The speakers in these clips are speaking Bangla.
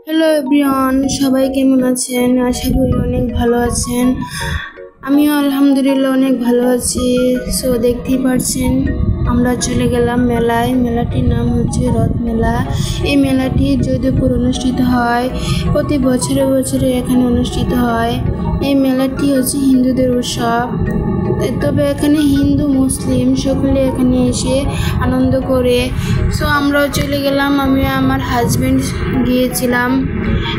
হ্যালো এভরিওয়ান, সবাই কেমন আছেন? আশা করি অনেক ভালো আছেন। আমিও আলহামদুলিল্লাহ অনেক ভালো আছি। সো দেখতেই পারছেন আমরা চলে গেলাম মেলায়। মেলাটির নাম হচ্ছে রথ মেলা। এই মেলাটি যদিপুর অনুষ্ঠিত হয়, প্রতি বছরে বছরে এখানে অনুষ্ঠিত হয়। এই মেলাটি হচ্ছে হিন্দুদের উৎসব, তবে এখানে হিন্দু মুসলিম সকলে এখানে এসে আনন্দ করে। সো আমরাও চলে গেলাম, আমি আমার হাজব্যান্ড গিয়েছিলাম।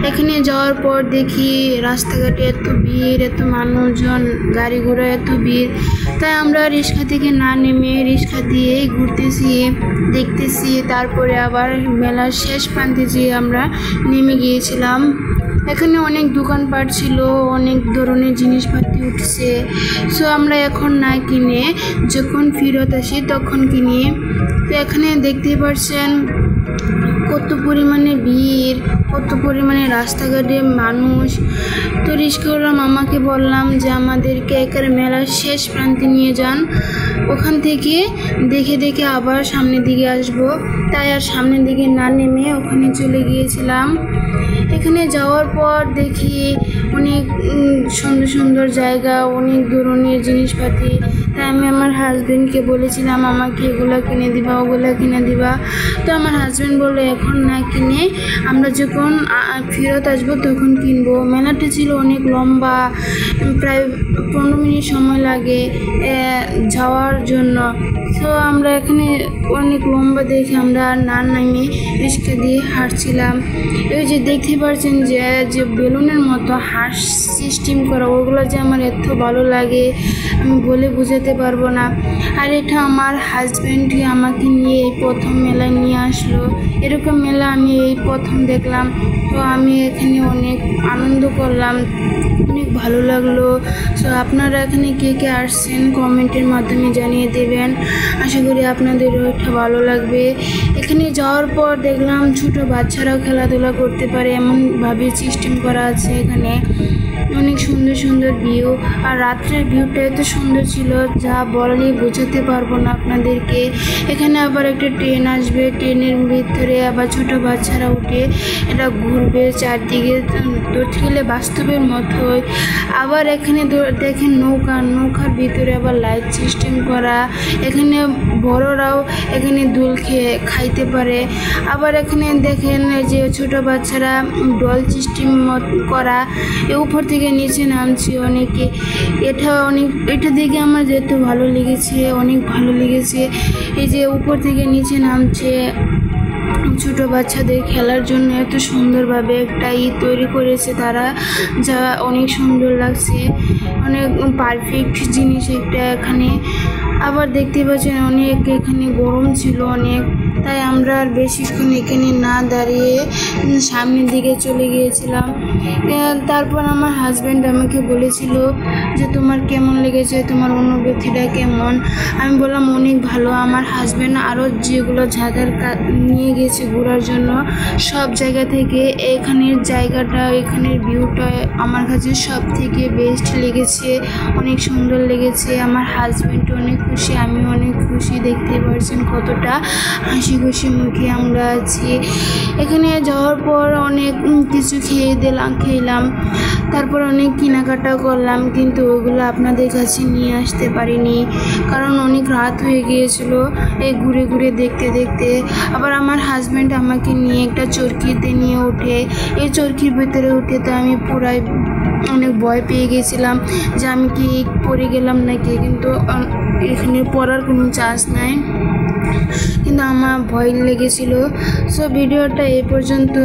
এখানে যাওয়ার পর দেখি রাস্তাঘাটে এত ভিড়, এত মানুষজন, গাড়ি ঘোড়া এত ভিড়। তাই আমরা রিক্সা থেকে না নেমে রিক্সা দিয়েই ঘুরতেছি, দেখতেছি। তারপরে আবার মেলার শেষ প্রান্তে যেয়ে আমরা নেমে গিয়েছিলাম। এখানে অনেক দোকানপাট ছিল, অনেক ধরনের জিনিসপাতি উঠছে। সো আমরা এখন না কিনে যখন ফেরত আসি তখন কিনি। তো এখানে দেখতে পাচ্ছেন কত পরিমাণে ভিড়, কত পরিমাণে রাস্তাঘাটে মানুষ। তো রিক্সাওয়ালা মামাকে বললাম যে আমাদেরকে একের মেলার শেষ প্রান্তে নিয়ে যান, ওখান থেকে দেখে দেখে আবার সামনের দিকে আসব। তাই আর সামনের দিকে না নেমে ওখানে চলে গিয়েছিলাম। এখানে যাওয়ার পর দেখি অনেক সুন্দর সুন্দর জায়গা, অনেক ধরনের জিনিসপাতি। তাই আমি আমার হাজব্যান্ডকে বলেছিলাম আমাকে এগুলো কিনে দিবা, ওগুলো কিনে দিবা। তো আমার হাজব্যান্ড বললো এখন না কিনে আমরা যখন ফেরত আসবো তখন কিনবো। মেলাটা ছিল অনেক লম্বা, প্রায় 15 মিনিট সময় লাগে যাওয়ার জন্য। তো আমরা এখানে অনেক লম্বা দেখে আমরা আর না নামে রিক্সা দিয়ে হাঁটছিলাম। এই যে দেখতে পাচ্ছেন যে বেলুনের মতো হাঁস সিস্টেম করা, ওগুলো যে আমার এত ভালো লাগে আমি বলে বোঝাতে পারবো না। আর এটা আমার হাজব্যান্ডই আমাকে নিয়ে এই প্রথম মেলায় নিয়ে আসলো। এরকম মেলা আমি এই প্রথম দেখলাম। তো আমি এখানে অনেক আনন্দ করলাম, অনেক ভালো লাগলো। সো আপনারা এখানে কে কে আসছেন কমেন্টের মাধ্যমে জানিয়ে দেবেন। আশা করি আপনাদেরও এটা ভালো লাগবে। এখানে যাওয়ার পর দেখলাম ছোটো বাচ্চারাও খেলাধুলা করতে পারে এমনভাবে সিস্টেম করা আছে। এখানে অনেক সুন্দর সুন্দর ভিউ, আর রাত্রের ভিউটা এত সুন্দর ছিল যা বললেই বোঝাতে পারবো না আপনাদেরকে। এখানে আবার একটা ট্রেন আসবে, ট্রেনের ভিতরে আবার ছোটো বাচ্চারা উঠে এটা ঘুরবে চারদিকে, ধরতে গেলে বাস্তবের মতোই। আবার এখানে দেখেন নৌকার ভিতরে আবার লাইট সিস্টেম করা। এখানে বড়রাও এখানে দুল খাইতে পারে। আবার এখানে দেখেন যে ছোটো বাচ্চারা ডল সিস্টেম করা, উপর থেকে নিচে নামছে অনেকে। এটা দেখে আমার যেতে ভালো লেগেছে, অনেক ভালো লেগেছে। এই যে উপর থেকে নিচে নামছে ছোটো বাচ্চাদের খেলার জন্য এত সুন্দরভাবে একটা তৈরি করেছে তারা, যা অনেক সুন্দর লাগছে, অনেক পারফেক্ট জিনিস একটা এখানে। আবার দেখতে পাচ্ছেন অনেক এখানে গরম ছিল অনেক, তাই আমরা আর বেশিক্ষণ এখানে না দাঁড়িয়ে সামনের দিকে চলে গিয়েছিলাম। তারপর আমার হাজব্যান্ড আমাকে বলেছিল যে তোমার কেমন লেগেছে, তোমার অনুভূতিটা কেমন। আমি বললাম অনেক ভালো। আমার হাজব্যান্ড আরও যেগুলো জায়গার নিয়ে গেছে ঘোরার জন্য, সব জায়গা থেকে এখানের জায়গাটা, এখানের ভিউটা আমার কাছে সব থেকে বেস্ট লেগেছে, অনেক সুন্দর লেগেছে। আমার হাজব্যান্ড অনেক খুশি, আমি অনেক খুশি। দেখতে পাচ্ছেন কতটা হাসি খুশি মুখে আমরা আছি। এখানে যাওয়ার পর অনেক কিছু খেলাম, তারপর অনেক কেনাকাটা করলাম, কিন্তু ওগুলো আপনাদের কাছে নিয়ে আসতে পারিনি কারণ অনেক রাত হয়ে গিয়েছিল এই ঘুরে ঘুরে দেখতে দেখতে। আবার আমার হাজব্যান্ড আমাকে নিয়ে একটা চরকিতে নিয়ে ওঠে, এই চরকির ভিতরে উঠে তো আমি পুরাই অনেক ভয় পেয়ে গেছিলাম যে আমি কি পড়ে গেলাম নাকি, কিন্তু এখানে পড়ার কোনো চান্স নাই, কিন্তু আমার ভয় লেগেছিল। সো ভিডিওটা এই পর্যন্ত।